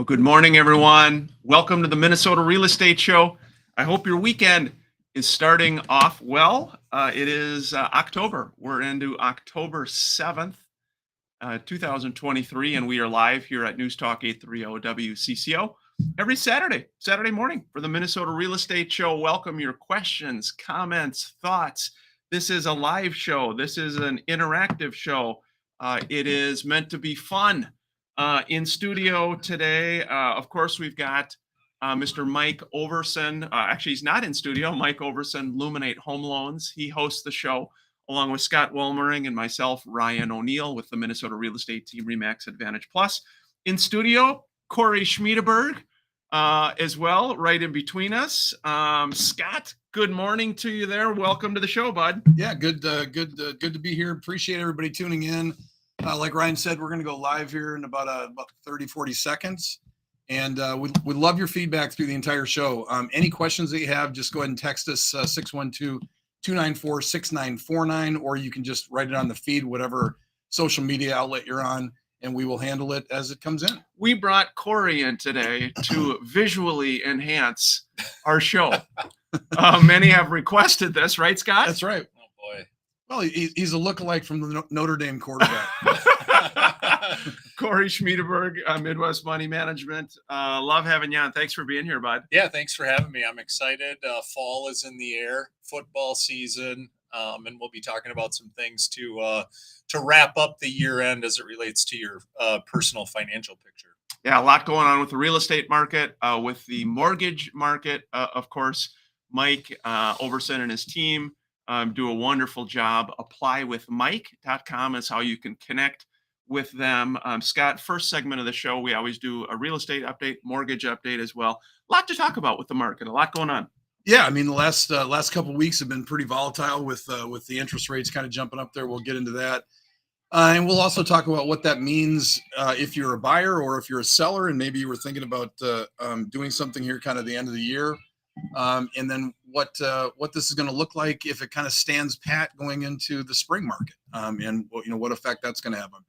Well, good morning, everyone. Welcome to the Minnesota Real Estate Show. I hope your weekend is starting off well. It is October. We're into October 7th, 2023, and we are live here at News Talk 830 WCCO every Saturday morning for the Minnesota Real Estate Show. Welcome your questions, comments, thoughts. This is a live show. This is an interactive show. It is meant to be fun. In studio today, of course, we've got Mr. Mike Overson. Actually, he's not in studio. Mike Overson, Luminate Home Loans. He hosts the show along with Scott Wollmering and myself, Ryan O'Neill, with the Minnesota Real Estate Team Remax Advantage Plus. In studio, Corey Schmiedeberg as well, right in between us. Scott, good morning to you there. Welcome to the show, bud. Yeah, good to be here. Appreciate everybody tuning in. Like Ryan said, we're going to go live here in about 30, 40 seconds. And we'd love your feedback through the entire show. Any questions that you have, just go ahead and text us 612-294-6949, or you can just write it on the feed, whatever social media outlet you're on, and we will handle it as it comes in. We brought Corey in today to visually enhance our show. Many have requested this, right, Scott? That's right. Oh, boy. Well, he's a lookalike from the Notre Dame quarterback. Corey Schmiedeberg, Midwest Money Management. Love having you on. Thanks for being here, bud. Yeah, thanks for having me. I'm excited. Fall is in the air, football season, and we'll be talking about some things to wrap up the year end as it relates to your personal financial picture. Yeah, a lot going on with the real estate market, with the mortgage market, of course. Mike Overson and his team do a wonderful job. Applywithmike.com is how you can connect with them. Scott, first segment of the show, we always do a real estate update, mortgage update as well. A lot to talk about with the market, a lot going on. Yeah, I mean, the last couple of weeks have been pretty volatile with the interest rates kind of jumping up there. We'll get into that. And we'll also talk about what that means if you're a buyer or if you're a seller, and maybe you were thinking about doing something here kind of the end of the year. And then what this is going to look like if it kind of stands pat going into the spring market, and what effect that's going to have on people.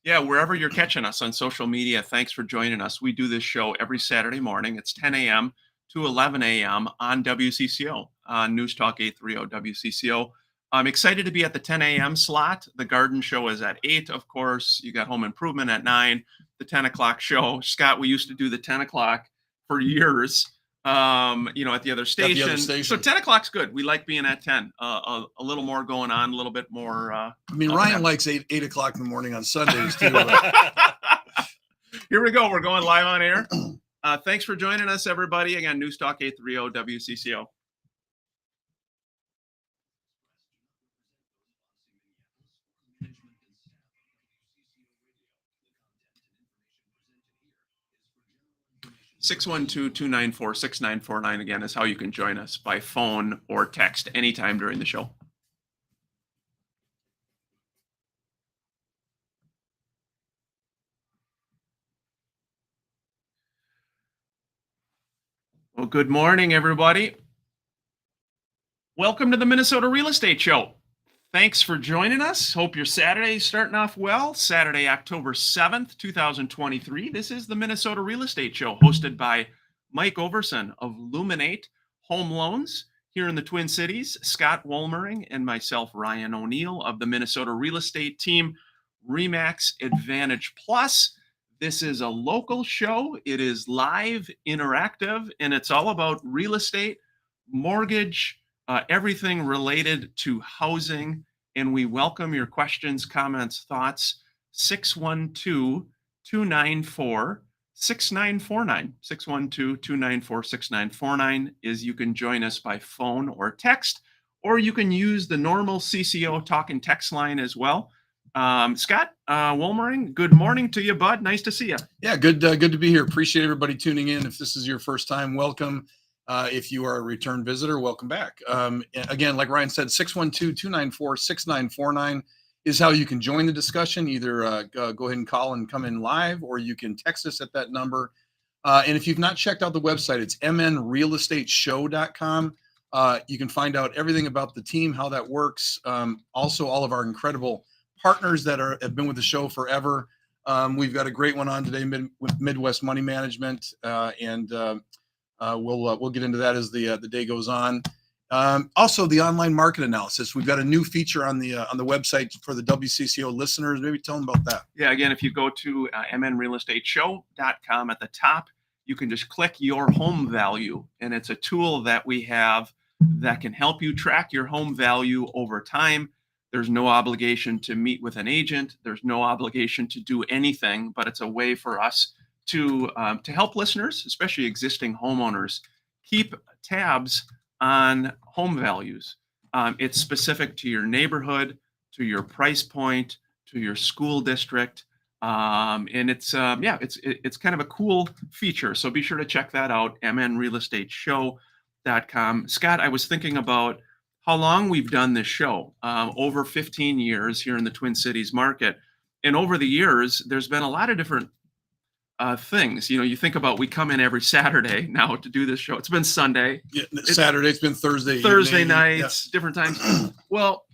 Yeah, wherever you're catching us on social media, thanks for joining us. We do this show every Saturday morning. It's 10 a.m. to 11 a.m. on WCCO, on News Talk 830 WCCO. I'm excited to be at the 10 a.m. slot. The garden show is at 8, of course. You got home improvement at 9, the 10 o'clock show. Scott, we used to do the 10 o'clock for years. At the other station. So 10 o'clock's good. We like being at 10. A little more going on, a little bit more. Ryan likes 8 o'clock in the morning on Sundays too. Here we go. We're going live on air. Thanks for joining us, everybody. Again, News Talk 830 WCCO. (612-294-6949) again is how you can join us by phone or text anytime during the show. Well, good morning, everybody. Welcome to the Minnesota Real Estate Show. Thanks for joining us. Hope your Saturday is starting off well. Saturday, October 7th, 2023. This is the Minnesota Real Estate Show, hosted by Mike Overson of Luminate Home Loans here in the Twin Cities, Scott Wollmering, and myself, Ryan O'Neill, of the Minnesota Real Estate Team Remax Advantage Plus. This is a local show. It is live, interactive, and it's all about real estate, mortgage, everything related to housing. And we welcome your questions, comments, thoughts. 612-294-6949. 612-294-6949 is you can join us by phone or text, or you can use the normal CCO talk and text line as well. Scott Wollmering, good morning to you, bud. Nice to see you. Yeah, good to be here. Appreciate everybody tuning in. If this is your first time, welcome. If you are a return visitor, welcome back. Again, like Ryan said, 612-294-6949 is how you can join the discussion. Either go ahead and call and come in live, or you can text us at that number. And if you've not checked out the website, it's mnrealestateshow.com. You can find out everything about the team, how that works. Also, all of our incredible partners that have been with the show forever. We've got a great one on today, with Midwest Money Management, and we'll get into that as the day goes on. Also, the online market analysis. We've got a new feature on the website for the WCCO listeners. Maybe tell them about that. Yeah, again, if you go to mnrealestateshow.com at the top, you can just click your home value, and it's a tool that we have that can help you track your home value over time. There's no obligation to meet with an agent. There's no obligation to do anything, but it's a way for us to help listeners, especially existing homeowners, keep tabs on home values. It's specific to your neighborhood, to your price point, to your school district, and it's kind of a cool feature. So be sure to check that out. mnrealestateshow.com. Scott, I was thinking about how long we've done this show. Over 15 years here in the Twin Cities market, and over the years, there's been a lot of different things. You think about, we come in every Saturday now to do this show. It's been Sunday. Yeah, Saturday. It's been Thursday Thursday evening. nights, different times. Well,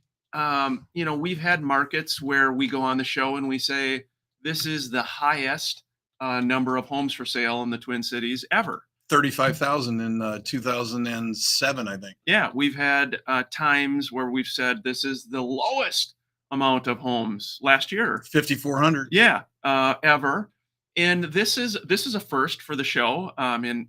we've had markets where we go on the show and we say, this is the highest number of homes for sale in the Twin Cities ever. 35,000 in 2007, I think. Yeah, we've had times where we've said this is the lowest amount of homes last year. 5,400. Yeah, ever. And this is a first for the show. In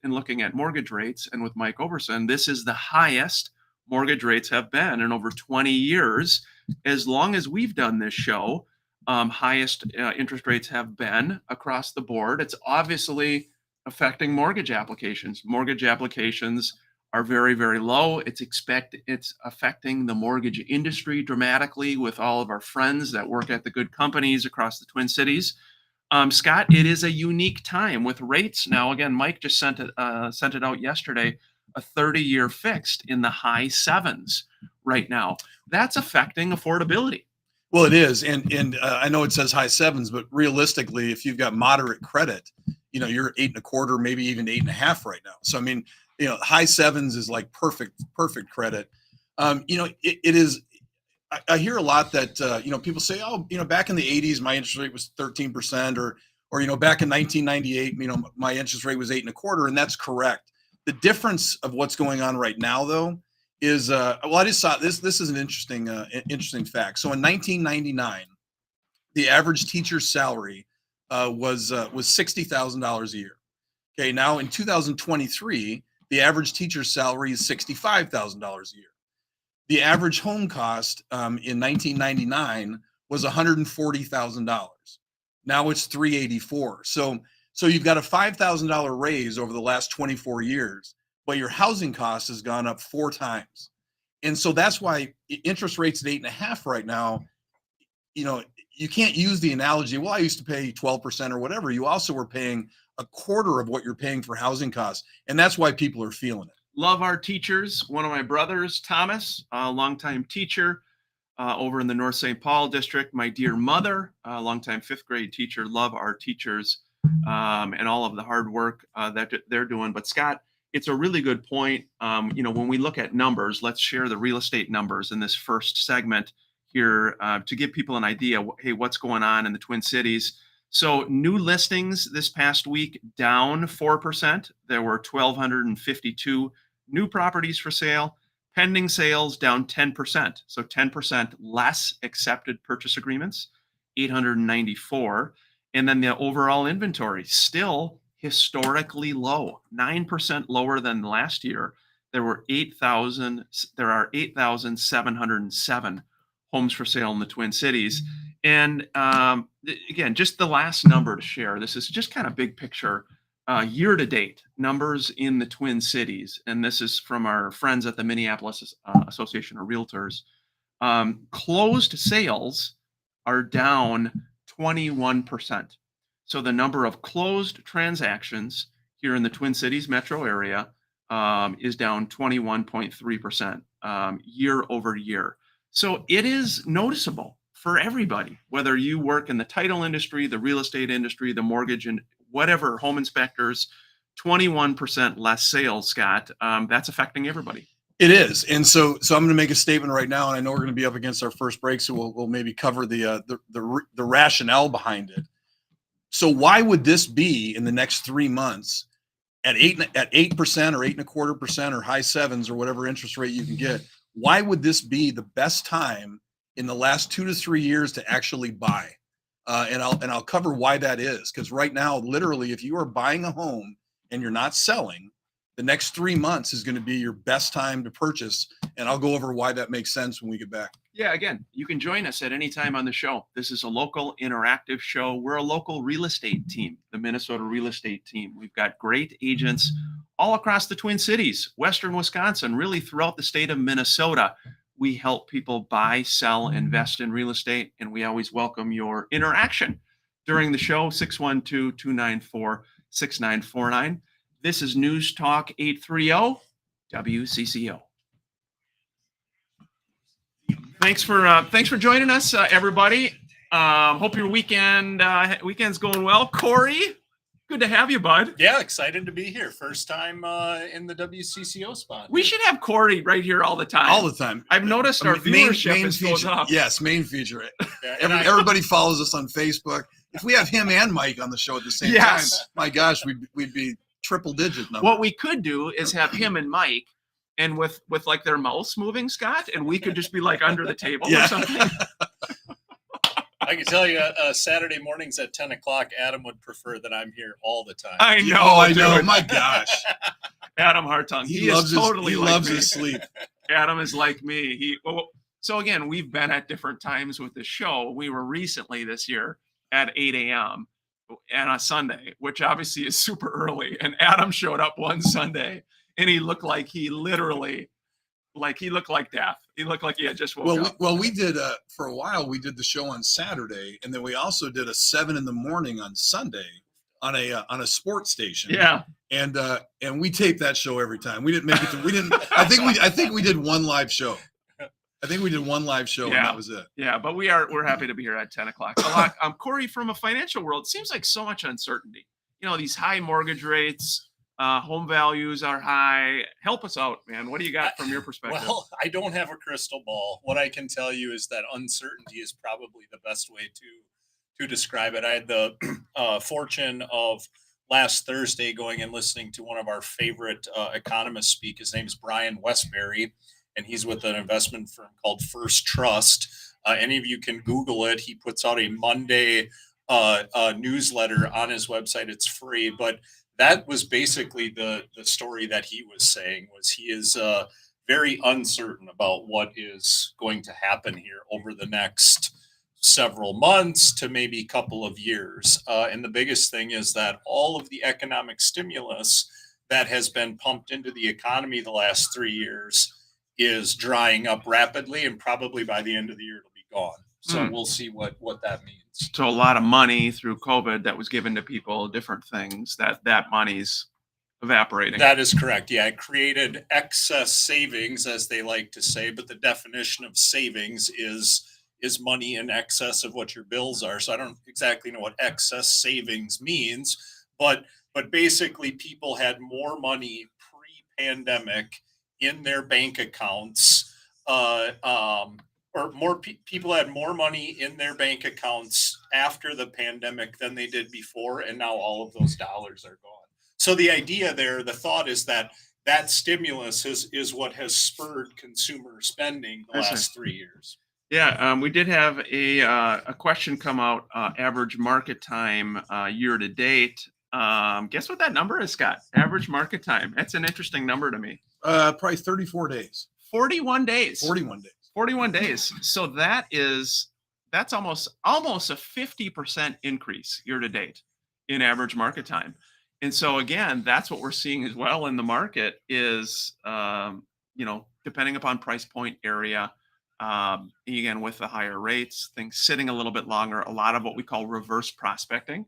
looking at mortgage rates, and with Mike Overson, this is the highest mortgage rates have been in over 20 years. As long as we've done this show, highest interest rates have been across the board. It's obviously affecting mortgage applications. Mortgage applications are very, very low. It's affecting the mortgage industry dramatically, with all of our friends that work at the good companies across the Twin Cities. Scott, it is a unique time with rates now. Again, Mike just sent it out yesterday, a 30-year fixed in the high sevens right now. That's affecting affordability. Well, it is, and I know it says high sevens, but realistically, if you've got moderate credit, you're 8.25, maybe even 8.5 right now. So I mean, high sevens is like perfect credit. It is. I hear a lot that people say, oh, back in the 80s, my interest rate was 13%, or back in 1998, my interest rate was 8.25, and that's correct. The difference of what's going on right now, though, is I just saw this. This is an interesting fact. So in 1999, the average teacher's salary was $60,000 a year. Okay, now in 2023, the average teacher's salary is $65,000 a year. The average home cost in 1999 was $140,000. Now it's $384,000. So you've got a $5,000 raise over the last 24 years, but your housing cost has gone up 4 times. And so that's why interest rates at 8.5 right now, you can't use the analogy, well, I used to pay 12% or whatever. You also were paying a quarter of what you're paying for housing costs. And that's why people are feeling it. Love our teachers. One of my brothers, Thomas, a longtime teacher over in the North St. Paul district. My dear mother, a longtime 5th grade teacher. Love our teachers and all of the hard work that they're doing. But Scott, it's a really good point. When we look at numbers, let's share the real estate numbers in this first segment here to give people an idea, hey, what's going on in the Twin Cities. So new listings this past week down 4%. There were 1,252 new properties for sale. Pending sales down 10%. So 10% less accepted purchase agreements, 894. And then the overall inventory still historically low, 9% lower than last year. There are 8,707 homes for sale in the Twin Cities. And again, just the last number to share. This is just kind of big picture year to date numbers in the Twin Cities. And this is from our friends at the Minneapolis Association of Realtors. Closed sales are down 21%. So the number of closed transactions here in the Twin Cities metro area is down 21.3% year over year. So it is noticeable for everybody, whether you work in the title industry, the real estate industry, the mortgage, and whatever, home inspectors, 21% less sales, Scott. That's affecting everybody. It is, and so I'm going to make a statement right now, and I know we're going to be up against our first break, so we'll maybe cover the rationale behind it. So why would this be in the next 3 months at 8% or 8.25% or high sevens or whatever interest rate you can get? Why would this be the best time in the last 2 to 3 years to actually buy? And I'll cover why that is, because right now, literally, if you are buying a home and you're not selling, the next 3 months is going to be your best time to purchase. And I'll go over why that makes sense when we get back. Yeah, again, you can join us at any time on the show. This is a local interactive show. We're a local real estate team, the Minnesota Real Estate Team. We've got great agents all across the Twin Cities, Western Wisconsin, really throughout the state of Minnesota. We help people buy, sell, invest in real estate, and we always welcome your interaction during the show, 612-294-6949. This is News Talk 830 WCCO. Thanks for joining us, everybody. Hope your weekend's going well. Corey, good to have you, bud. Yeah, excited to be here. First time in the WCCO spot. We should have Corey right here all the time. All the time. I've noticed our viewership is going up. Yes, main feature. Yeah, Everybody follows us on Facebook. If we have him and Mike on the show at the same time, my gosh, we'd be triple digit number. What we could do is have him and Mike, and with like their mouths moving, Scott, and we could just be like under the table or something. I can tell you, Saturday mornings at 10 o'clock, Adam would prefer that I'm here all the time. I know. I know. My gosh. Adam Hartung. He loves loves his sleep. Adam is like me. So again, we've been at different times with the show. We were recently this year at 8 a.m. and on Sunday, which obviously is super early. And Adam showed up one Sunday and he looked like he looked like death. He looked like he had just woke up. Well, we did for a while. We did the show on Saturday, and then we also did a 7 a.m. on Sunday on a sports station. Yeah, and we taped that show every time. We didn't make it. We didn't. I think we did one live show. And that was it. Yeah, but we're happy to be here at 10 o'clock. A lot. Corey, from a financial world, seems like so much uncertainty. These high mortgage rates. Home values are high. Help us out, man. What do you got from your perspective? Well, I don't have a crystal ball. What I can tell you is that uncertainty is probably the best way to describe it. I had the fortune of last Thursday going and listening to one of our favorite economists speak. His name is Brian Westbury, and he's with an investment firm called First Trust. Any of you can Google it. He puts out a Monday newsletter on his website. It's free, but that was basically the story that he was saying. Was he is very uncertain about what is going to happen here over the next several months to maybe couple of years. And the biggest thing is that all of the economic stimulus that has been pumped into the economy the last 3 years is drying up rapidly, and probably by the end of the year it'll be gone. So we'll see what that means. So a lot of money through COVID that was given to people, different things, that money's evaporating. That is correct. Yeah, it created excess savings, as they like to say, but the definition of savings is money in excess of what your bills are. So I don't exactly know what excess savings means, but basically people had more money pre-pandemic in their bank accounts, or more people had more money in their bank accounts after the pandemic than they did before, and now all of those dollars are gone. So the idea there, the thought is that stimulus is what has spurred consumer spending the last 3 years. Yeah, we did have a question come out, average market time year to date. Guess what that number is, Scott? Average market time. That's an interesting number to me. Probably 34 days. 41 days. 41 days. 41 days. So that's almost a 50% increase year to date in average market time. And so again, that's what we're seeing as well in the market is, depending upon price point area, again, with the higher rates, things sitting a little bit longer, a lot of what we call reverse prospecting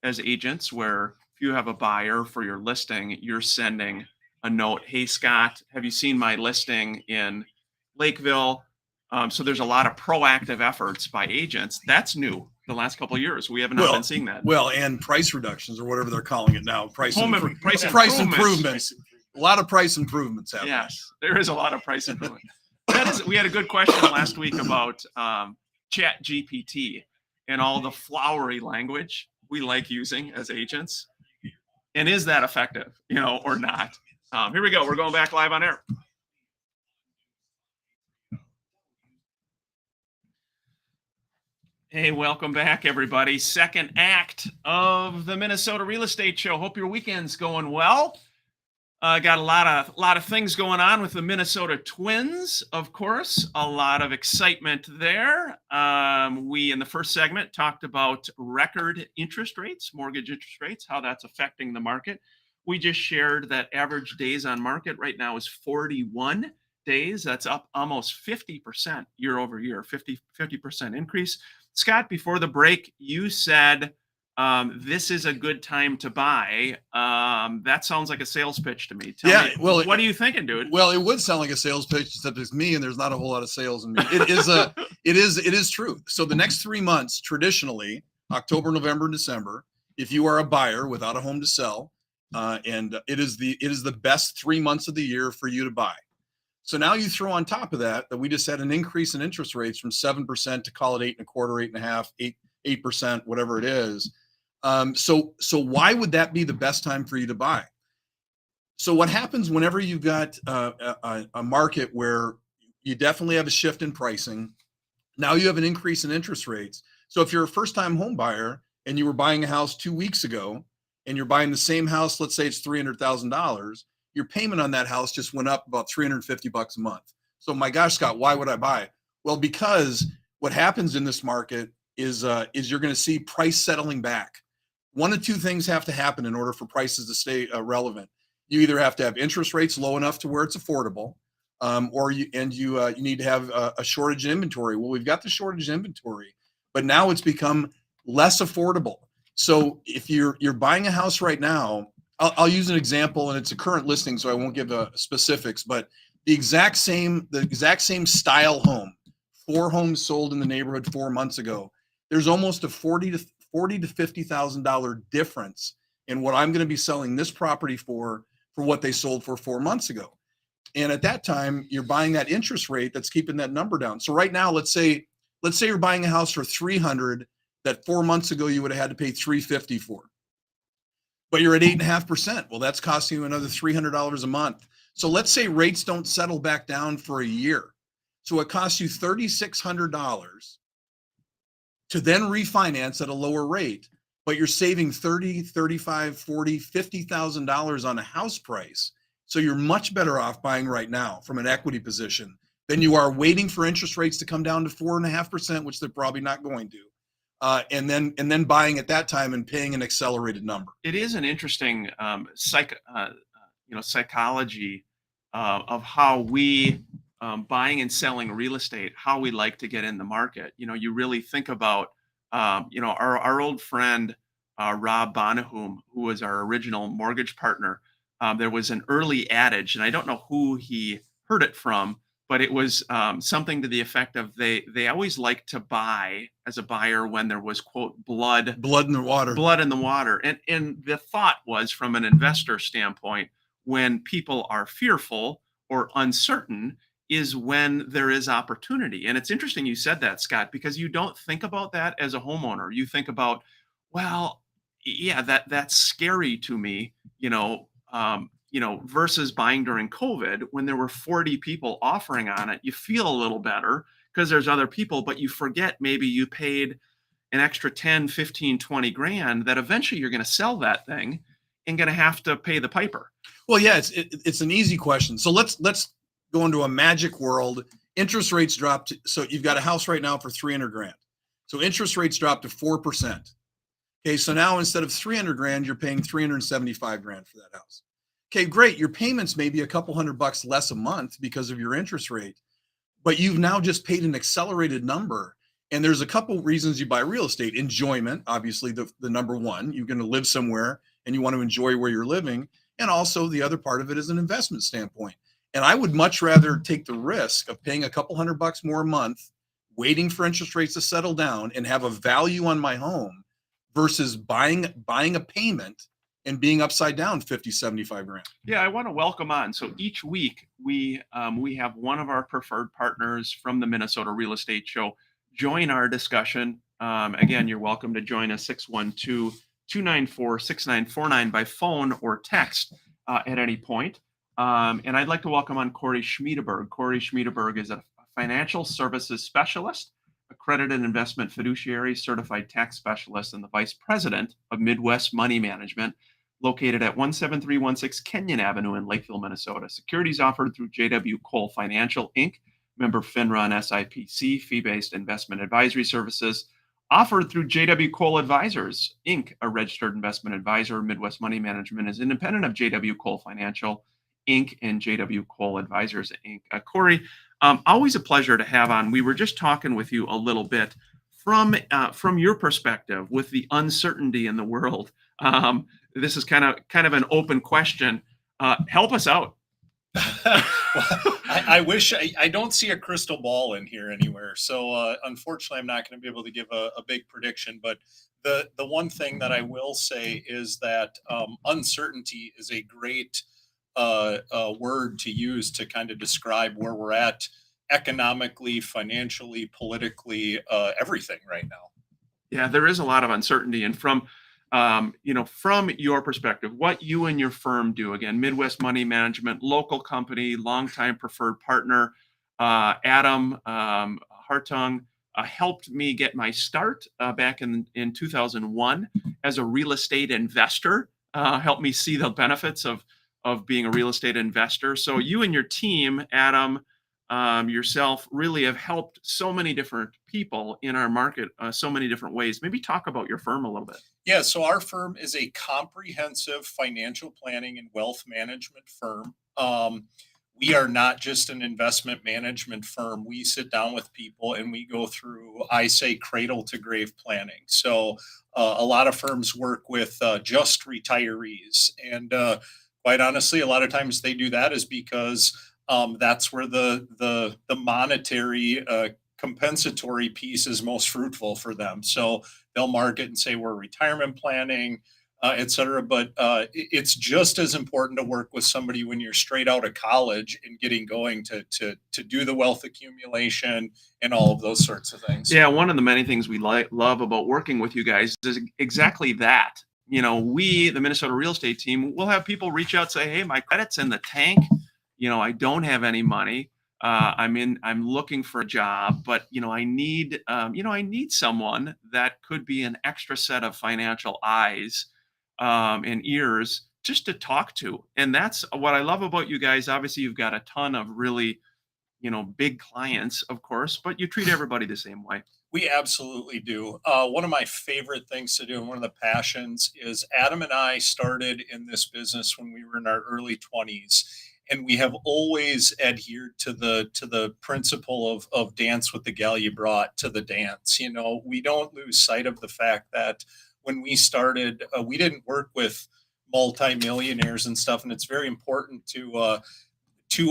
as agents, where if you have a buyer for your listing, you're sending a note, hey, Scott, have you seen my listing in Lakeville? So there's a lot of proactive efforts by agents. That's new the last couple of years. We haven't been seeing that. Well, and price reductions or whatever they're calling it now. Price improvement. A lot of price improvements happening. Yes, there is a lot of price improvement. We had a good question last week about Chat GPT and all the flowery language we like using as agents. And is that effective, or not? Here we go. We're going back live on air. Hey, welcome back, everybody. Second act of the Minnesota Real Estate Show. Hope your weekend's going well. Got a lot of things going on with the Minnesota Twins, of course. A lot of excitement there. We, in the first segment, talked about record interest rates, mortgage interest rates, how that's affecting the market. We just shared that average days on market right now is 41 days. That's up almost 50% year over year, 50% increase. Scott, before the break, you said this is a good time to buy. That sounds like a sales pitch to me. Tell me, what are you thinking, dude? Well, it would sound like a sales pitch, except it's me, and there's not a whole lot of sales in me. It is true. So the next 3 months, traditionally, October, November, and December, if you are a buyer without a home to sell, and it is the best 3 months of the year for you to buy. So now you throw on top of that we just had an increase in interest rates from 7% to call it 8.25%, 8.5%, 8%, whatever it is. So why would that be the best time for you to buy? So what happens whenever you've got a market where you definitely have a shift in pricing, now you have an increase in interest rates. So if you're a first-time home buyer and you were buying a house 2 weeks ago and you're buying the same house, let's say it's $300,000, your payment on that house just went up about $350 a month. So my gosh, Scott, why would I buy? Well, because what happens in this market is you're going to see price settling back. One of two things have to happen in order for prices to stay relevant. You either have to have interest rates low enough to where it's affordable, or you need to have a shortage in inventory. Well, we've got the shortage in inventory, but now it's become less affordable. So if you're buying a house right now, I'll use an example, and it's a current listing, so I won't give specifics, but the exact same style home, 4 homes sold in the neighborhood 4 months ago. There's almost a $40,000 to $50,000 difference in what I'm going to be selling this property for what they sold for 4 months ago. And at that time, you're buying that interest rate that's keeping that number down. So right now, let's say you're buying a house for $300 that 4 months ago you would have had to pay $350 for. But you're at 8.5%. Well, that's costing you another $300 a month. So let's say rates don't settle back down for a year. So it costs you $3,600 to then refinance at a lower rate, but you're saving $30,000, $35,000, $40,000, $50,000 on a house price. So you're much better off buying right now from an equity position than you are waiting for interest rates to come down to 4.5%, which they're probably not going to. And then buying at that time and paying an accelerated number. It is an interesting psychology of how we buying and selling real estate, how we like to get in the market. You really think about our old friend Rob Bonahum, who was our original mortgage partner. There was an early adage, and I don't know who he heard it from, but it was something to the effect of they always like to buy as a buyer when there was, quote, blood in the water. And the thought was, from an investor standpoint, when people are fearful or uncertain is when there is opportunity. And it's interesting you said that, Scott, because you don't think about that as a homeowner. You think about, well, yeah, that's scary to me, versus buying during COVID when there were 40 people offering on it. You feel a little better because there's other people, but you forget maybe you paid an extra 10, 15, 20 grand that eventually you're going to sell that thing and going to have to pay the piper. Well, yeah, it's an easy question. So let's go into a magic world. Interest rates dropped. So you've got a house right now for 300 grand. So interest rates dropped to 4%. Okay. So now instead of 300 grand, you're paying 375 grand for that house. Okay, great. Your payments may be a couple $100 less a month because of your interest rate, but you've now just paid an accelerated number. And there's a couple reasons you buy real estate. Enjoyment, obviously the number one. You're going to live somewhere and you want to enjoy where you're living. And also the other part of it is an investment standpoint. And I would much rather take the risk of paying a couple $100 more a month, waiting for interest rates to settle down and have a value on my home versus buying a payment and being upside down 50, 75 grand. Yeah, I want to welcome on. So each week we have one of our preferred partners from the Minnesota Real Estate Show join our discussion. Again, you're welcome to join us 612-294-6949 by phone or text at any point. And I'd like to welcome on Corey Schmiedeberg. Corey Schmiedeberg is a financial services specialist, accredited investment fiduciary, certified tax specialist, and the vice president of Midwest Money Management, located at 17316 Kenyon Avenue in Lakeville, Minnesota. Securities offered through JW Cole Financial, Inc., member FINRA and SIPC, fee-based investment advisory services offered through JW Cole Advisors, Inc., a registered investment advisor. Midwest Money Management is independent of JW Cole Financial, Inc. and JW Cole Advisors, Inc. Corey, always a pleasure to have on. We were just talking with you a little bit from your perspective with the uncertainty in the world. This is kind of an open question. Help us out. Well, I wish I don't see a crystal ball in here anywhere. So unfortunately, I'm not going to be able to give a big prediction. But the one thing that I will say is that uncertainty is a great word to use to kind of describe where we're at economically, financially, politically, everything right now. Yeah, there is a lot of uncertainty. And from your perspective, what you and your firm do, again, Midwest Money Management, local company, longtime preferred partner, Adam Hartung, helped me get my start back in 2001 as a real estate investor, helped me see the benefits of being a real estate investor. So you and your team, Adam, yourself, really have helped so many different people in our market, so many different ways. Maybe talk about your firm a little bit. Yeah, so our firm is a comprehensive financial planning and wealth management firm. We are not just an investment management firm. We sit down with people and we go through, I say, cradle to grave planning. So a lot of firms work with just retirees. And quite honestly, a lot of times they do that is because that's where the monetary compensatory piece is most fruitful for them. So they'll market and say we're retirement planning, et cetera. But it's just as important to work with somebody when you're straight out of college and getting going to do the wealth accumulation and all of those sorts of things. Yeah, one of the many things we love about working with you guys is exactly that. We, the Minnesota real estate team, will have people reach out and say, hey, my credit's in the tank. I don't have any money. I'm looking for a job, but I need someone that could be an extra set of financial eyes and ears just to talk to. And that's what I love about you guys. Obviously, you've got a ton of really, big clients, of course, but you treat everybody the same way. We absolutely do. One of my favorite things to do and one of the passions is Adam and I started in this business when we were in our early 20s. And we have always adhered to the principle of dance with the gal you brought to the dance. We don't lose sight of the fact that when we started, we didn't work with multimillionaires and stuff. And it's very important to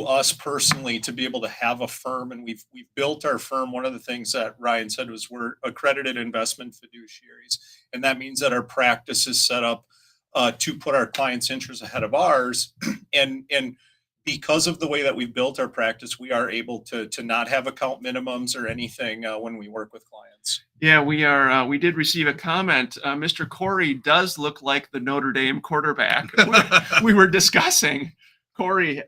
us personally to be able to have a firm. And we've built our firm. One of the things that Ryan said was we're accredited investment fiduciaries. And that means that our practice is set up to put our clients' interests ahead of ours. And because of the way that we've built our practice, we are able to not have account minimums or anything when we work with clients. Yeah, we are. We did receive a comment. Mr. Corey does look like the Notre Dame quarterback. We were discussing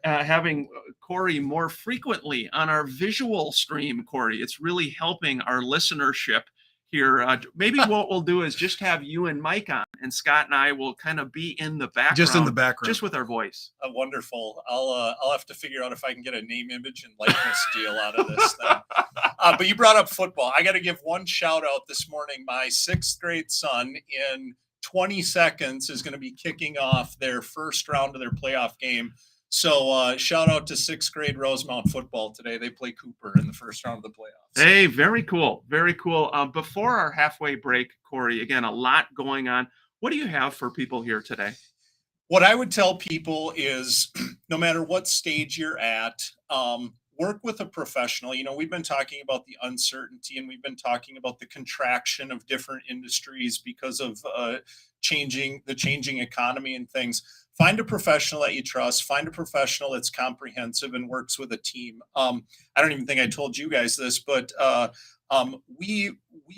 having Corey more frequently on our visual stream. Corey, it's really helping our listenership here. Maybe what we'll do is just have you and Mike on, and Scott and I will kind of be in the background, just in the background, just with our voice. Wonderful. I'll have to figure out if I can get a name, image, and likeness deal out of this thing. But you brought up football. I got to give one shout out this morning. My 6th grade son in 20 seconds is going to be kicking off their first round of their playoff game. So shout out to 6th grade Rosemount football today. They play Cooper in the first round of the playoffs. Hey, very cool. Very cool. Before our halfway break, Corey, again, a lot going on. What do you have for people here today? What I would tell people is no matter what stage you're at, work with a professional. We've been talking about the uncertainty, and we've been talking about the contraction of different industries because of changing economy and things. Find a professional that you trust. Find a professional that's comprehensive and works with a team. I don't even think I told you guys this, but we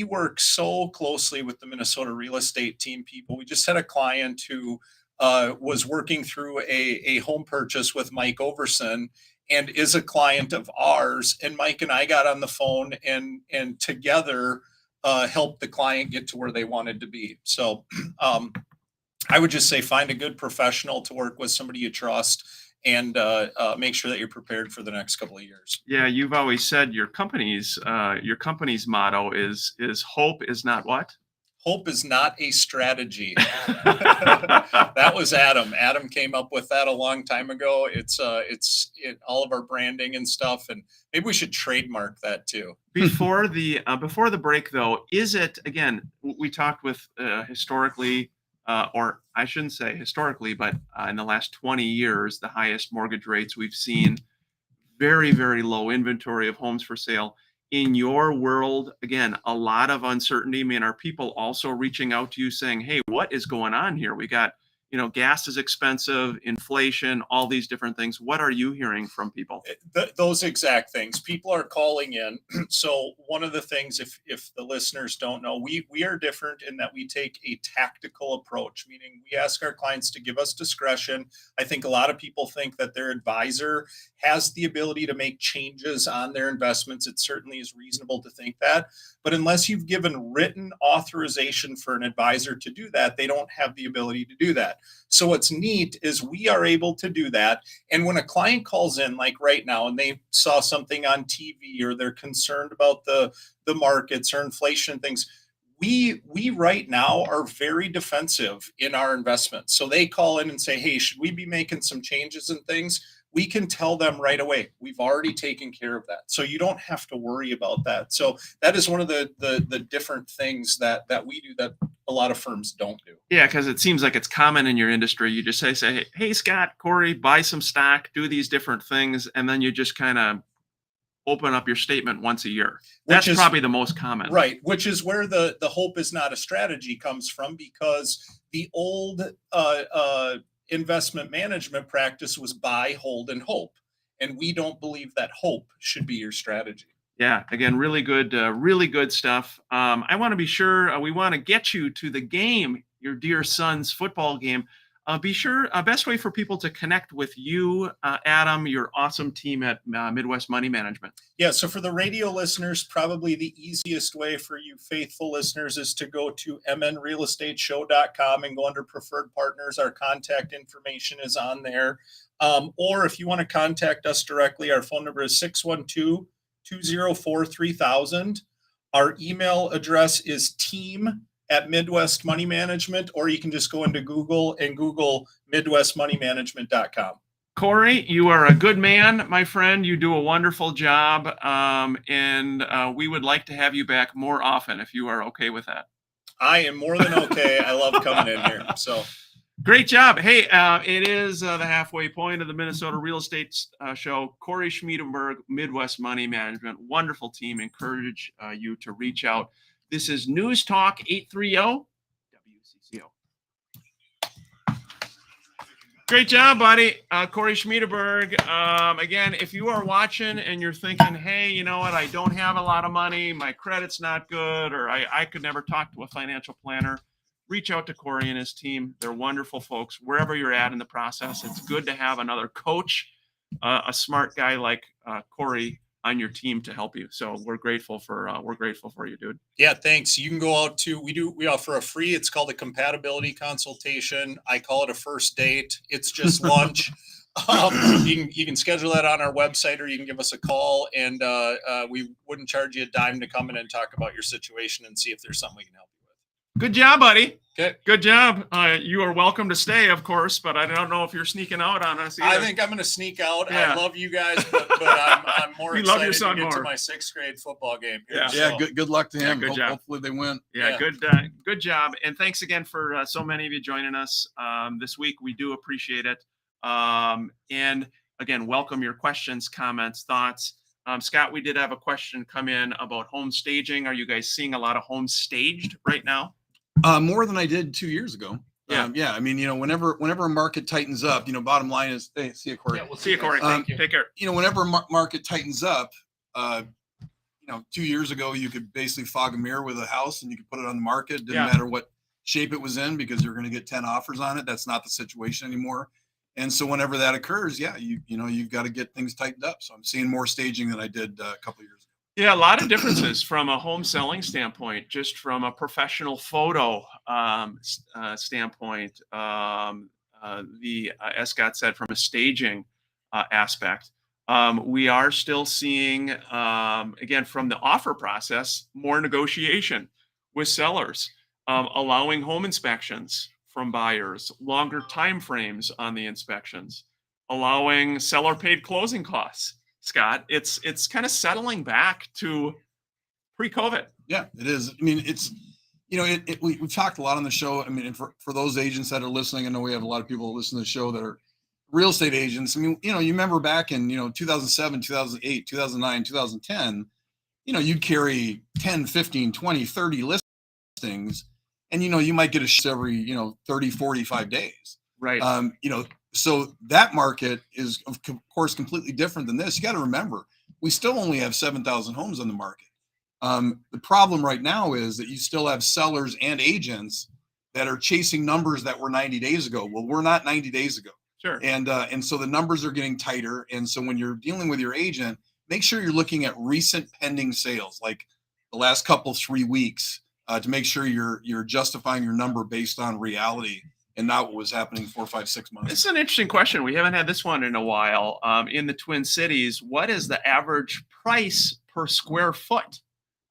work so closely with the Minnesota real estate team people. We just had a client who was working through a home purchase with Mike Overson, and is a client of ours. And Mike and I got on the phone and together helped the client get to where they wanted to be. So I would just say find a good professional to work with, somebody you trust, and make sure that you're prepared for the next couple of years. Yeah, you've always said your company's motto is hope is not what? Hope is not a strategy. That was Adam. Adam came up with that a long time ago. It's in all of our branding and stuff, and maybe we should trademark that too. Before the break, though, is it, again, we talked with historically, or I shouldn't say historically, but in the last 20 years, the highest mortgage rates we've seen, very, very low inventory of homes for sale. In your world, again, a lot of uncertainty. I mean, are people also reaching out to you saying, hey, what is going on here? We got, gas is expensive, inflation, all these different things. What are you hearing from people? Those exact things. People are calling in. So one of the things, if the listeners don't know, we are different in that we take a tactical approach, meaning we ask our clients to give us discretion. I think a lot of people think that their advisor has the ability to make changes on their investments. It certainly is reasonable to think that. But unless you've given written authorization for an advisor to do that, they don't have the ability to do that. So what's neat is we are able to do that. And when a client calls in, like right now, and they saw something on TV, or they're concerned about the markets or inflation and things, we right now are very defensive in our investments. So they call in and say, hey, should we be making some changes and things? We can tell them right away. We've already taken care of that. So you don't have to worry about that. So that is one of the different things that we do that a lot of firms don't do. Yeah, because it seems like it's common in your industry. You just say, hey, Scott, Corey, buy some stock, do these different things, and then you just kind of open up your statement once a year. That's probably the most common. Right, which is where the hope is not a strategy comes from, because the old investment management practice was buy, hold, and hope. And we don't believe that hope should be your strategy. Yeah, again, really good stuff. I want to be sure we want to get you to the game, your dear son's football game. Be sure, best way for people to connect with you, Adam, your awesome team at Midwest Money Management. Yeah, so for the radio listeners, probably the easiest way for you faithful listeners is to go to mnrealestateshow.com and go under preferred partners. Our contact information is on there. Or if you want to contact us directly, our phone number is 612-204-3000. Our email address is team@Midwest Money Management, or you can just go into Google and Google MidwestMoneyManagement.com. Corey, you are a good man, my friend. You do a wonderful job, and we would like to have you back more often if you are okay with that. I am more than okay. I love coming in here. So great job. Hey, it is the halfway point of the Minnesota Real Estate Show. Corey Schmiedenberg, Midwest Money Management, wonderful team. Encourage you to reach out. This is News Talk 830 WCCO. Great job, buddy. Corey Schmiedenberg. Again, if you are watching and you're thinking, hey, you know what, I don't have a lot of money, my credit's not good, or I could never talk to a financial planner, reach out to Corey and his team. They're wonderful folks. Wherever you're at in the process, it's good to have another coach, a smart guy like Corey on your team to help you. So we're grateful for you, dude. Yeah, thanks. You can go out to, we offer a free, it's called a compatibility consultation. I call it a first date. It's just lunch. You can schedule that on our website, or you can give us a call, and we wouldn't charge you a dime to come in and talk about your situation and see if there's something we can help you with. Good job, buddy. Okay. Good job. You are welcome to stay, of course, but I don't know if you're sneaking out on us either. I think I'm going to sneak out. Yeah. I love you guys, but I'm more We excited love your son to get more. to my 6th grade football game. Yeah. Yeah, good luck to him. good job. Hopefully they win. Yeah, Yeah. good job. And thanks again for so many of you joining us this week. We do appreciate it. And Again, welcome your questions, comments, thoughts. Scott, we did have a question come in about home staging. Are you guys seeing a lot of homes staged right now? More than I did 2 years ago. Yeah. Yeah. I mean, whenever a market tightens up, bottom line is, hey, see you, Corey. Yeah, we'll see you, Corey. Thank you. Take care. Whenever market tightens up, 2 years ago, you could basically fog a mirror with a house and you could put it on the market. Didn't matter what shape it was in because you're going to get 10 offers on it. That's not the situation anymore. And so whenever that occurs, you've got to get things tightened up. So I'm seeing more staging than I did a couple of years ago. Yeah, a lot of differences from a home selling standpoint, just from a professional photo standpoint. As Scott said, from a staging aspect, we are still seeing, again, from the offer process, more negotiation with sellers, allowing home inspections from buyers, longer time frames on the inspections, allowing seller paid closing costs. Scott, it's kind of settling back to pre-COVID. Yeah, it is. I mean, it's, we've talked a lot on the show. I mean, and for those agents that are listening, I know we have a lot of people listen to the show that are real estate agents. I mean, you remember back in, 2007, 2008, 2009, 2010, you'd carry 10, 15, 20, 30 listings and, you might get a shift every, 30, 45 days. Right. So that market is, of course, completely different than this. You got to remember, we still only have 7,000 homes on the market. The problem right now is that you still have sellers and agents that are chasing numbers that were 90 days ago. Well, we're not 90 days ago. Sure. And so the numbers are getting tighter. And so when you're dealing with your agent, make sure you're looking at recent pending sales, like the last 3 weeks, to make sure you're justifying your number based on reality and not what was happening 4, 5, 6 months. This is an interesting question. We haven't had this one in a while. In the Twin Cities, what is the average price per square foot?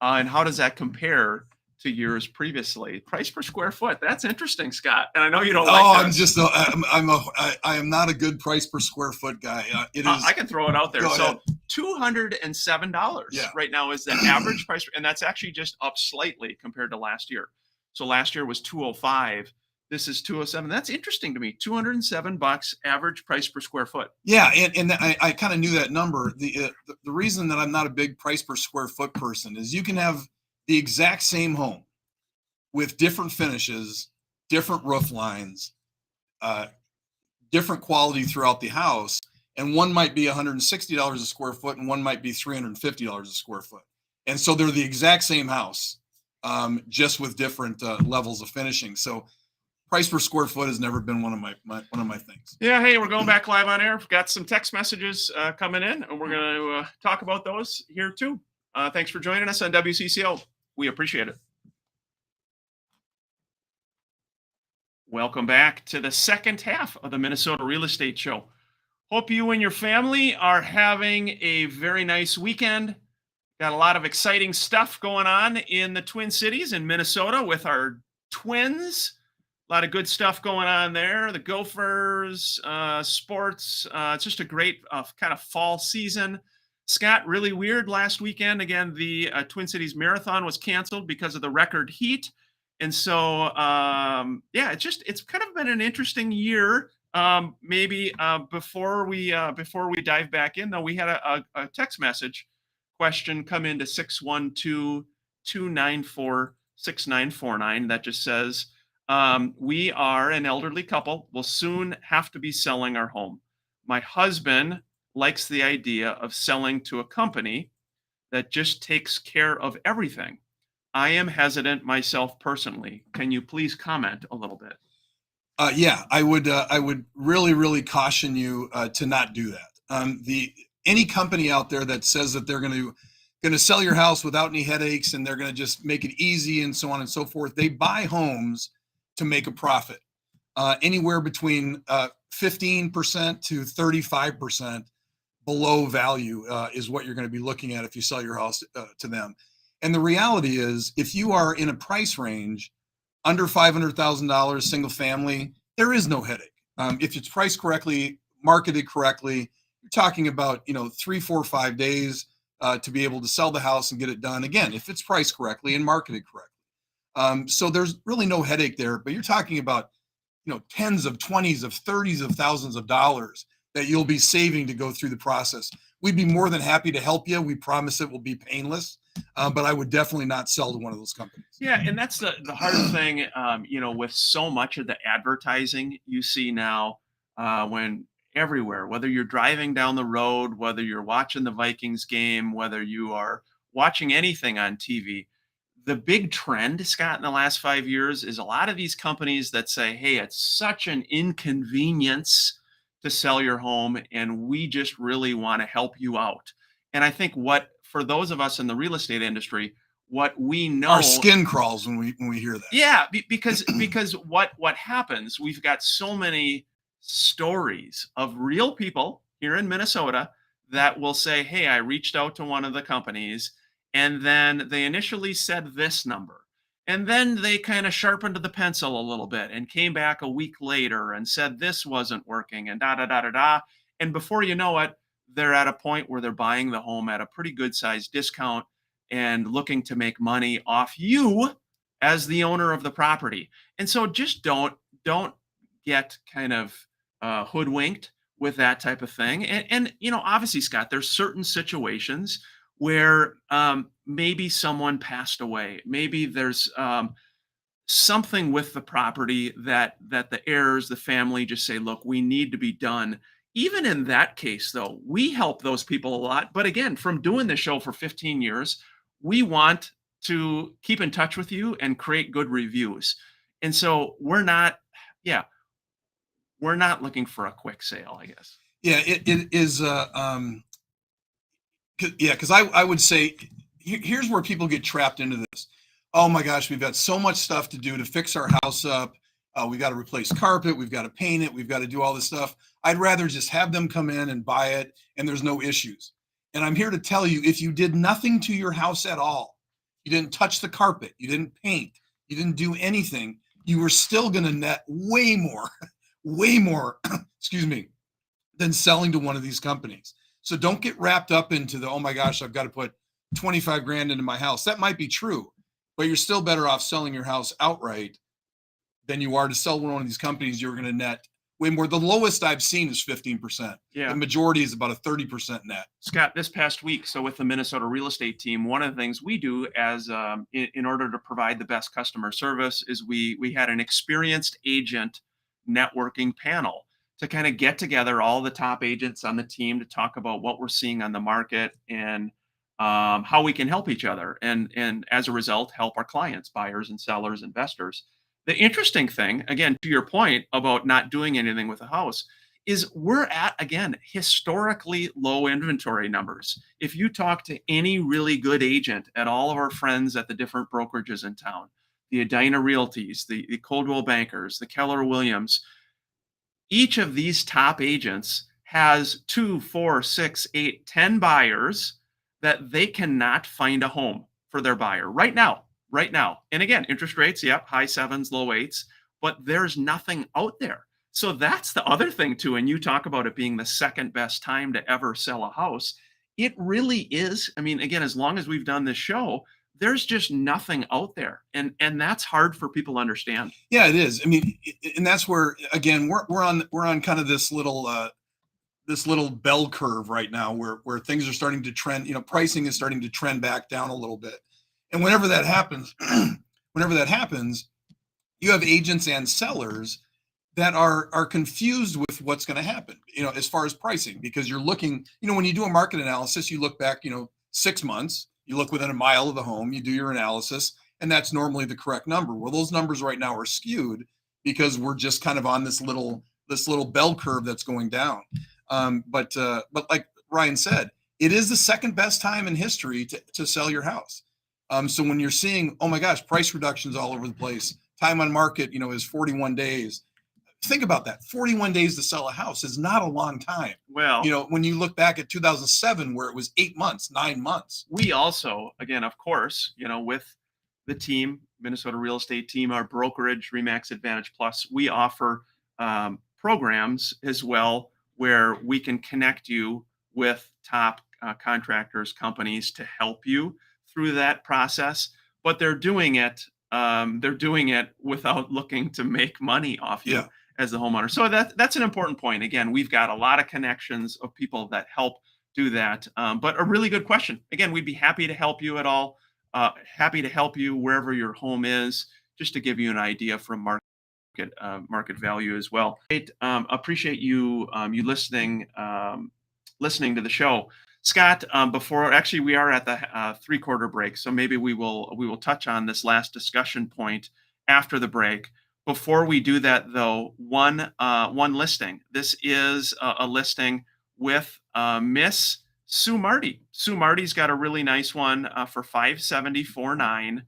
And how does that compare to years previously? Price per square foot. That's interesting, Scott. And I know you don't like that. I am not a good price per square foot guy. It is. I can throw it out there. Go So ahead. $207 right now is the average price. And that's actually just up slightly compared to last year. So last year was $205. This is $207. That's interesting to me. $207 average price per square foot. Yeah, and I kind of knew that number. The reason that I'm not a big price per square foot person is you can have the exact same home with different finishes, different roof lines, different quality throughout the house, and one might be $160 a square foot and one might be $350 a square foot. And so they're the exact same house, just with different levels of finishing. So price per square foot has never been one of my things. Yeah. Hey, we're going back live on air. We've got some text messages coming in, and we're going to talk about those here too. Thanks for joining us on WCCO. We appreciate it. Welcome back to the second half of the Minnesota Real Estate Show. Hope you and your family are having a very nice weekend. Got a lot of exciting stuff going on in the Twin Cities in Minnesota with our Twins. A lot of good stuff going on there. The Gophers, sports. It's just a great kind of fall season. Scott, really weird last weekend. Again, the Twin Cities Marathon was canceled because of the record heat. And so, it's kind of been an interesting year. Maybe before we dive back in, though, we had a text message question come into 612-294-6949 that just says, we are an elderly couple. We'll soon have to be selling our home. My husband likes the idea of selling to a company that just takes care of everything. I am hesitant myself personally. Can you please comment a little bit? Yeah, I would really, really caution you to not do that. Any company out there that says that they're going to sell your house without any headaches and they're going to just make it easy and so on and so forth, they buy homes to make a profit. Anywhere between 15% to 35% below value is what you're going to be looking at if you sell your house to them. And the reality is, if you are in a price range under $500,000 single family, there is no headache. If it's priced correctly, marketed correctly, you're talking about 3, 4, 5 days to be able to sell the house and get it done. Again, if it's priced correctly and marketed correctly. So there's really no headache there. But you're talking about tens of, 20s of, 30s of thousands of dollars that you'll be saving to go through the process. We'd be more than happy to help you. We promise it will be painless, but I would definitely not sell to one of those companies. Yeah, and that's the hard thing, with so much of the advertising you see now, when everywhere, whether you're driving down the road, whether you're watching the Vikings game, whether you are watching anything on TV, the big trend, Scott, in the last 5 years is a lot of these companies that say, "Hey, it's such an inconvenience to sell your home, and we just really want to help you out." And I think what for those of us in the real estate industry, what we know, Our skin crawls when we hear that. yeah, because what happens, we've got so many stories of real people here in Minnesota that will say, "Hey, I reached out to one of the companies, and then they initially said this number, and then they kind of sharpened the pencil a little bit and came back a week later and said this wasn't working and da da da da da." And before you know it, they're at a point where they're buying the home at a pretty good sized discount and looking to make money off you as the owner of the property. And so just don't get kind of hoodwinked with that type of thing. And obviously, Scott, there's certain situations where maybe someone passed away. Maybe there's something with the property that the heirs, the family just say, "Look, we need to be done." Even in that case, though, we help those people a lot. But again, from doing this show for 15 years, we want to keep in touch with you and create good reviews. And so yeah, we're not looking for a quick sale, I guess. Yeah, it is. Yeah, because I would say here's where people get trapped into this. Oh my gosh, we've got so much stuff to do to fix our house up. We got to replace carpet. We've got to paint it. We've got to do all this stuff. I'd rather just have them come in and buy it, and there's no issues. And I'm here to tell you, if you did nothing to your house at all, you didn't touch the carpet, you didn't paint, you didn't do anything, you were still going to net way more, way more, excuse me, than selling to one of these companies. So don't get wrapped up into the, oh my gosh, I've got to put 25 grand into my house. That might be true, but you're still better off selling your house outright than you are to sell one of these companies. You're going to net way more. The lowest I've seen is 15%. Yeah. The majority is about a 30% net. Scott, this past week, so with the Minnesota real estate team, one of the things we do as in order to provide the best customer service is we had an experienced agent networking panel to kind of get together all the top agents on the team to talk about what we're seeing on the market and how we can help each other, and as a result, help our clients, buyers and sellers, investors. The interesting thing, again, to your point about not doing anything with a house, is we're at, again, historically low inventory numbers. If you talk to any really good agent at all of our friends at the different brokerages in town, the Edina Realties, the Coldwell Bankers, the Keller Williams, each of these top agents has 2, 4, 6, 8, 10 buyers that they cannot find a home for their buyer right now. And again, interest rates, yep, high 7s, low 8s, but there's nothing out there. So that's the other thing too. And you talk about it being the second best time to ever sell a house. It really is. I mean, again, as long as we've done this show, there's just nothing out there. And that's hard for people to understand. Yeah, it is. I mean, and that's where, again, we're on kind of this little bell curve right now where things are starting to trend, pricing is starting to trend back down a little bit. And whenever that happens, you have agents and sellers that are confused with what's going to happen, as far as pricing, because you're looking, when you do a market analysis, you look back, 6 months, you look within a mile of the home, you do your analysis, and that's normally the correct number. Well, those numbers right now are skewed because we're just kind of on this little bell curve that's going down. But like Ryan said, it is the second best time in history to sell your house. So when you're seeing, oh my gosh, price reductions all over the place, time on market, is 41 days. Think about that. 41 days to sell a house is not a long time. Well, when you look back at 2007, where it was 8 months, 9 months. We also, again, of course, with the team, Minnesota real estate team, our brokerage, Remax Advantage Plus, we offer programs as well where we can connect you with top contractors, companies to help you through that process. But they're doing it without looking to make money off you. Yeah. as the homeowner. So that's an important point. Again, we've got a lot of connections of people that help do that. But a really good question. Again, we'd be happy to help you at all. Happy to help you wherever your home is, just to give you an idea from market value as well. Appreciate you you listening to the show. Scott, before actually we are at the 3/4 break, so maybe we will touch on this last discussion point after the break. Before we do that, though, one listing. This is a listing with Miss Sue Marty. Sue Marty's got a really nice one for 574.9,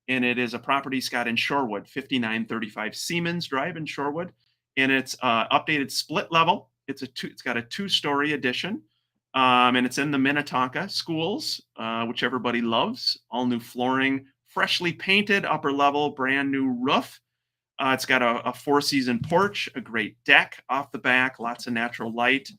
and it is a property, Scott, in Shorewood, 5935 Siemens Drive in Shorewood, and it's updated split level. It's got a 2-story addition, and it's in the Minnetonka schools, which everybody loves. All new flooring, freshly painted upper level, brand new roof. It's got a 4-season porch, a great deck off the back, lots of natural light,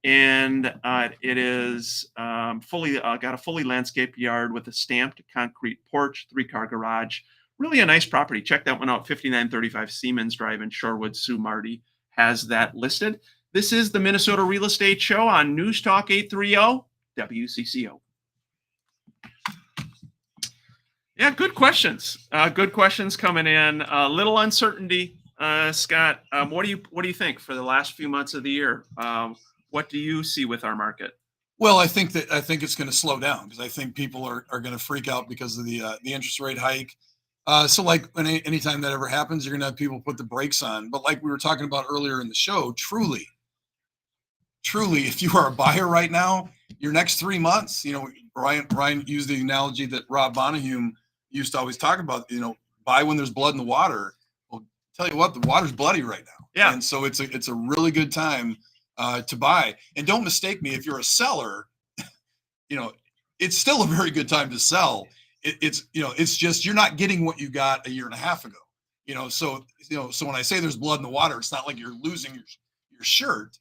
and it is got a fully landscaped yard with a stamped concrete porch, 3-car garage. Really a nice property. Check that one out. 5935 Siemens Drive in Shorewood. Sue Marty has that listed. This is the Minnesota Real Estate Show on News Talk 830 WCCO. Yeah, good questions. Good questions coming in. A little uncertainty, Scott. What do you think for the last few months of the year? What do you see with our market? Well, I think it's going to slow down because I think people are going to freak out because of the interest rate hike. So like anytime that ever happens, you're going to have people put the brakes on. But like we were talking about earlier in the show, truly, if you are a buyer right now, your next 3 months, Ryan used the analogy that Rob Bonahum used to always talk about, buy when there's blood in the water. Well, tell you what, the water's bloody right now. Yeah. And so it's a really good time to buy. And don't mistake me, if you're a seller, it's still a very good time to sell. It's just you're not getting what you got a year and a half ago. So when I say there's blood in the water, it's not like you're losing your shirt,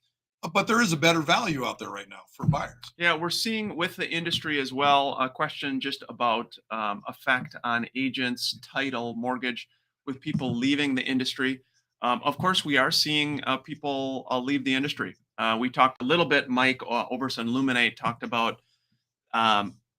but there is a better value out there right now for buyers. Yeah, we're seeing with the industry as well a question just about effect on agents, title, mortgage, with people leaving the industry. Of course, we are seeing people leave the industry. We talked a little bit, Mike Oberson Luminate talked about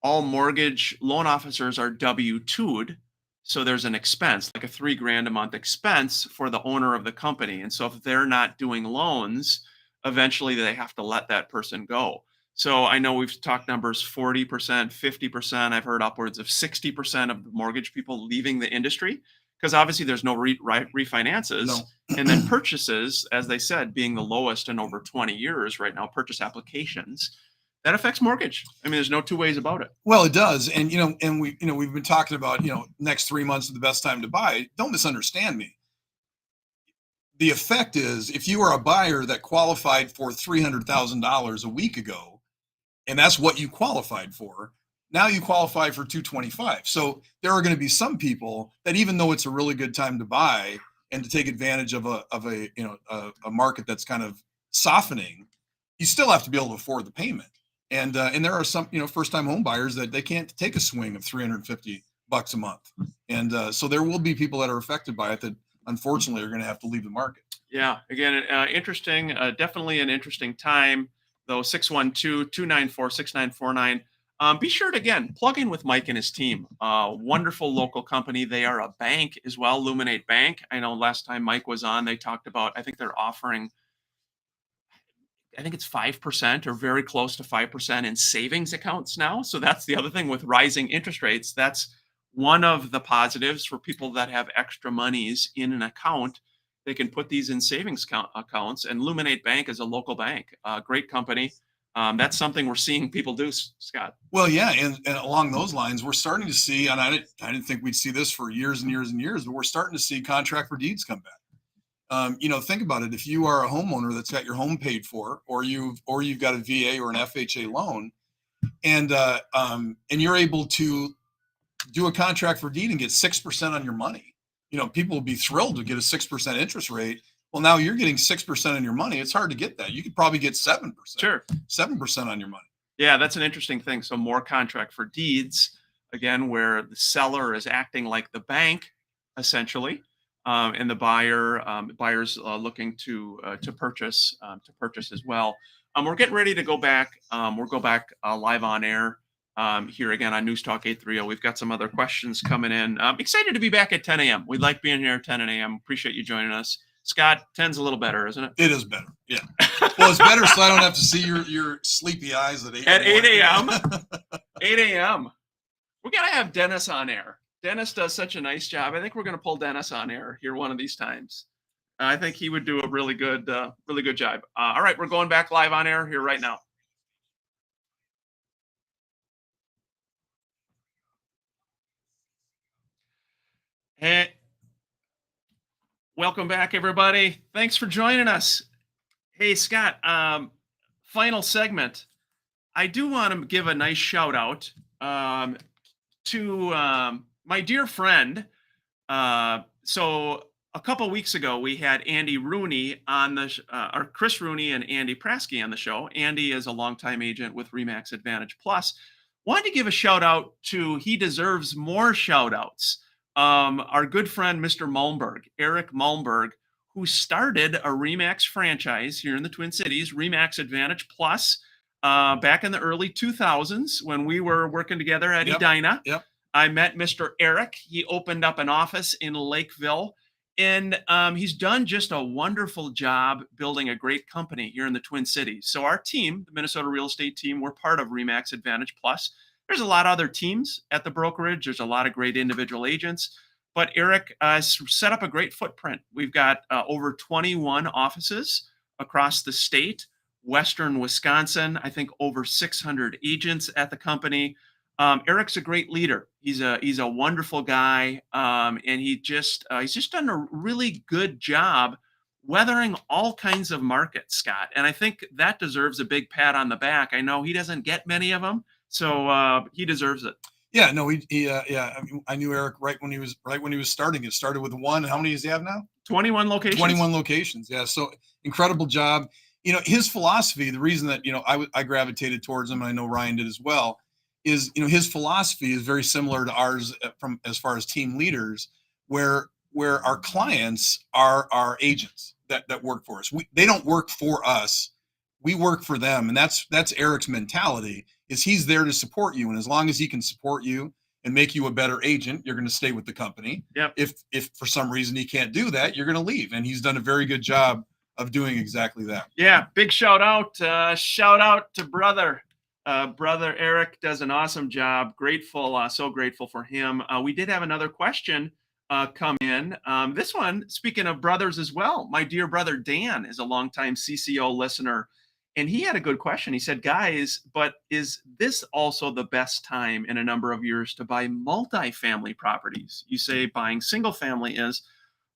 all mortgage loan officers are W-2'd. So there's an expense, like a $3,000 a month expense for the owner of the company. And so if they're not doing loans, eventually they have to let that person go. So I know we've talked numbers 40%, 50%. I've heard upwards of 60% of the mortgage people leaving the industry because obviously there's no refinances. No. And then purchases, as they said, being the lowest in over 20 years right now, purchase applications. That affects mortgage. I mean, there's no two ways about it. Well, it does. And, we've been talking about, next 3 months is the best time to buy. Don't misunderstand me. The effect is if you are a buyer that qualified for $300,000 a week ago, and that's what you qualified for, now you qualify for $225,000. So there are going to be some people that, even though it's a really good time to buy and to take advantage of a market that's kind of softening, you still have to be able to afford the payment. And there are some, first-time home buyers that they can't take a swing of $350 a month. And so there will be people that are affected by it that unfortunately are going to have to leave the market. Yeah. Again, interesting, definitely an interesting time though. 612-294-6949. Be sure to, again, plug in with Mike and his team. Wonderful local company. They are a bank as well, Luminate Bank. I know last time Mike was on, they talked about, I think they're offering, I think it's 5% or very close to 5% in savings accounts now. So that's the other thing with rising interest rates. That's one of the positives for people that have extra monies in an account. They can put these in savings accounts, and Luminate Bank is a local bank, great company. That's something we're seeing people do, Scott. Well, yeah, and along those lines, we're starting to see, and I didn't think we'd see this for years and years and years, but we're starting to see contract for deeds come back. Think about it. If you are a homeowner that's got your home paid for, or you've got a VA or an FHA loan, and you're able to do a contract for deed and get 6% on your money, people will be thrilled to get a 6% interest rate. Well, now you're getting 6% on your money. It's hard to get that. You could probably get 7%. Sure. 7% on your money. Yeah, that's an interesting thing. So more contract for deeds, again, where the seller is acting like the bank, essentially, and the buyers looking to purchase as well. We're getting ready to go back. We'll go back live on air here again on News Talk 830. We've got some other questions coming in. I'm excited to be back at 10 a.m. We like being here at 10 a.m. Appreciate you joining us. Scott, 10's a little better, isn't it? It is better. Yeah. Well, it's better so I don't have to see your sleepy eyes at 8 At 8 a.m. 8 a.m. We're going to have Dennis on air. Dennis does such a nice job. I think we're going to pull Dennis on air here one of these times. I think he would do a really good job. All right, we're going back live on air here right now. Hey, welcome back, everybody. Thanks for joining us. Hey, Scott, final segment. I do want to give a nice shout out to my dear friend. So a couple weeks ago, we had Andy Rooney on or Chris Rooney and Andy Prasky on the show. Andy is a longtime agent with Remax Advantage Plus. Wanted to give a shout out to, he deserves more shout outs. Our good friend, Mr. Malmberg, Eric Malmberg, who started a Remax franchise here in the Twin Cities, Remax Advantage Plus, back in the early 2000s when we were working together at Edina. Yep. I met Mr. Eric. He opened up an office in Lakeville, and he's done just a wonderful job building a great company here in the Twin Cities. So our team, the Minnesota Real Estate team, we're part of Remax Advantage Plus. There's a lot of other teams at the brokerage. There's a lot of great individual agents, but Eric has set up a great footprint. We've got over 21 offices across the state, Western Wisconsin. I think over 600 agents at the company. Eric's a great leader. He's a wonderful guy, and he's just done a really good job weathering all kinds of markets, Scott. And I think that deserves a big pat on the back. I know he doesn't get many of them, so he deserves it. Yeah, no, I knew Eric right when he was starting. It started with one. How many does he have now? 21 locations. 21 locations. Yeah, so incredible job. His philosophy, the reason that I gravitated towards him, and I know Ryan did as well, is his philosophy is very similar to ours from as far as team leaders, where our clients are our agents that work for us. They don't work for us, we work for them, and that's Eric's mentality. Is he's there to support you, and as long as he can support you and make you a better agent, you're going to stay with the company. Yep. If for some reason he can't do that, you're going to leave, and he's done a very good job of doing exactly that. Yeah, big shout out to brother Eric. Does an awesome job. Grateful, so grateful for him. We did have another question come in. This one, speaking of brothers as well, my dear brother Dan is a longtime CCO listener, and he had a good question. He said, guys, but is this also the best time in a number of years to buy multifamily properties? You say buying single family is.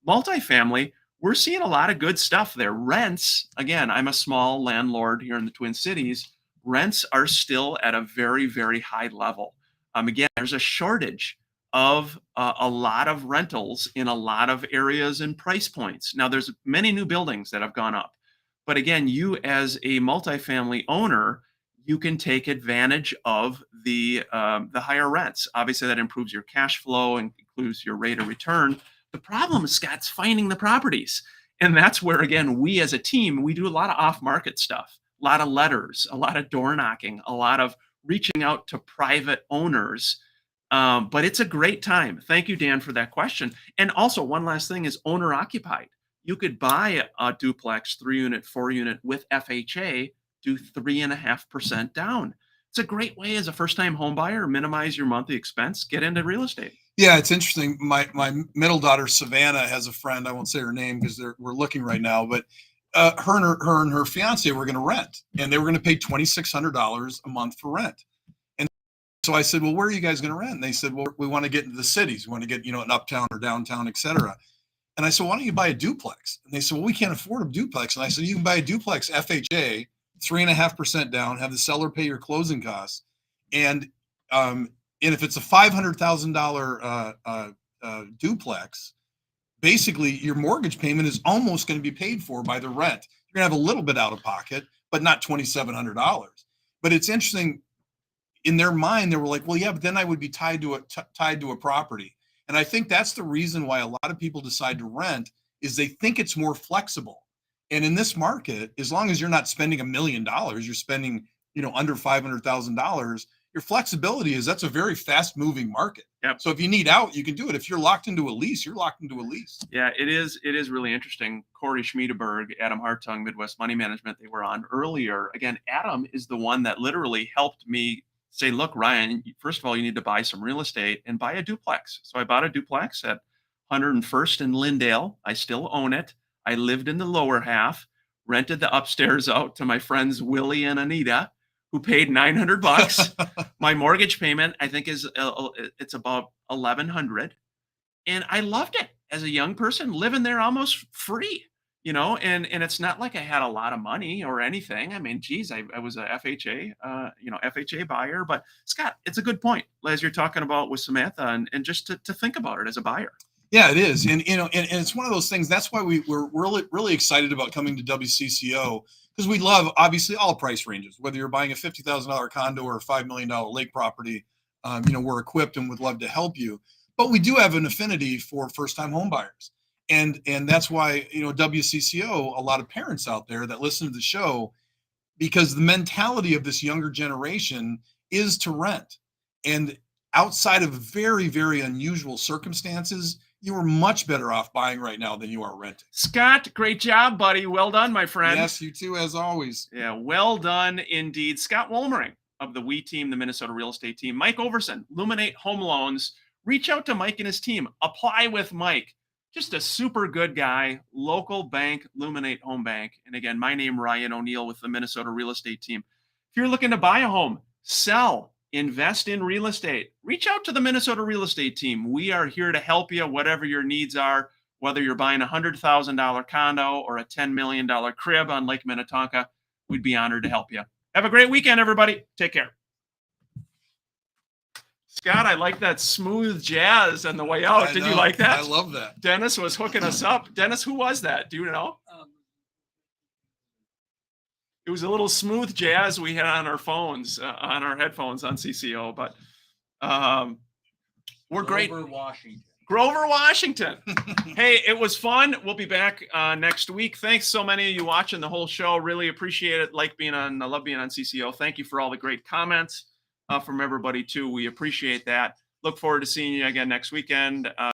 Multifamily, we're seeing a lot of good stuff there. Rents, again, I'm a small landlord here in the Twin Cities. Rents are still at a very, very high level. Again, there's a shortage of a lot of rentals in a lot of areas and price points. Now, there's many new buildings that have gone up. But again, you as a multifamily owner, you can take advantage of the higher rents. Obviously, that improves your cash flow and includes your rate of return. The problem is, Scott's finding the properties. And that's where, again, we as a team, we do a lot of off-market stuff, a lot of letters, a lot of door knocking, a lot of reaching out to private owners. But it's a great time. Thank you, Dan, for that question. And also, one last thing is owner occupied. You could buy a duplex, 3-unit, 4-unit with FHA, do 3.5% down. It's a great way as a first-time home buyer, minimize your monthly expense, get into real estate. Yeah, it's interesting. My middle daughter, Savannah, has a friend. I won't say her name because we're looking right now, but her and her fiance were going to rent, and they were going to pay $2,600 a month for rent. And so I said, well, where are you guys going to rent? And they said, well, we want to get into the cities. We want to get, an uptown or downtown, et cetera. And I said, why don't you buy a duplex? And they said, well, we can't afford a duplex. And I said, you can buy a duplex FHA, 3.5% down, have the seller pay your closing costs. And if it's a $500,000 duplex, basically your mortgage payment is almost going to be paid for by the rent. You're going to have a little bit out of pocket, but not $2,700. But it's interesting. In their mind, they were like, well, yeah, but then I would be tied to a property. And I think that's the reason why a lot of people decide to rent is they think it's more flexible. And in this market, as long as you're not spending $1 million, you're spending, under $500,000, your flexibility is that's a very fast moving market. Yep. So if you need out, you can do it. If you're locked into a lease, you're locked into a lease. Yeah, it is really interesting. Corey Schmiedeberg, Adam Hartung, Midwest Money Management, they were on earlier. Again, Adam is the one that literally helped me say, look, Ryan, first of all, you need to buy some real estate and buy a duplex. So I bought a duplex at 101st and Lindale. I still own it. I lived in the lower half, rented the upstairs out to my friends Willie and Anita, who paid $900. My mortgage payment, I think, is it's about $1,100, and I loved it as a young person living there almost free. And it's not like I had a lot of money or anything. I mean, geez, I was a FHA, FHA buyer. But Scott, it's a good point as you're talking about with Samantha, and just to think about it as a buyer. Yeah, it is. And it's one of those things. That's why we're really, really excited about coming to WCCO, because we love, obviously, all price ranges. Whether you're buying a $50,000 condo or a $5 million lake property, we're equipped and would love to help you. But we do have an affinity for first-time home buyers. And that's why, WCCO, a lot of parents out there that listen to the show, because the mentality of this younger generation is to rent. And outside of very, very unusual circumstances, you are much better off buying right now than you are renting. Scott, great job, buddy. Well done, my friend. Yes, you too, as always. Yeah, well done indeed. Scott Wolmering of the We Team, the Minnesota Real Estate Team. Mike Overson, Luminate Home Loans. Reach out to Mike and his team. Apply with Mike. Just a super good guy. Local bank, Luminate Home Bank. And again, my name, Ryan O'Neill with the Minnesota Real Estate Team. If you're looking to buy a home, sell, invest in real estate, reach out to the Minnesota Real Estate Team. We are here to help you, whatever your needs are, whether you're buying a $100,000 condo or a $10 million crib on Lake Minnetonka. We'd be honored to help you. Have a great weekend, everybody. Take care. Scott, I like that smooth jazz on the way out. Did you like that? I love that. Dennis was hooking us up. Dennis, who was that? Do you know? It was a little smooth jazz we had on our phones, on our headphones on CCO, but we're great. Grover, Washington. Hey, it was fun. We'll be back next week. Thanks so many of you watching the whole show. Really appreciate it. I love being on CCO. Thank you for all the great comments from everybody too. We appreciate that. Look forward to seeing you again next weekend.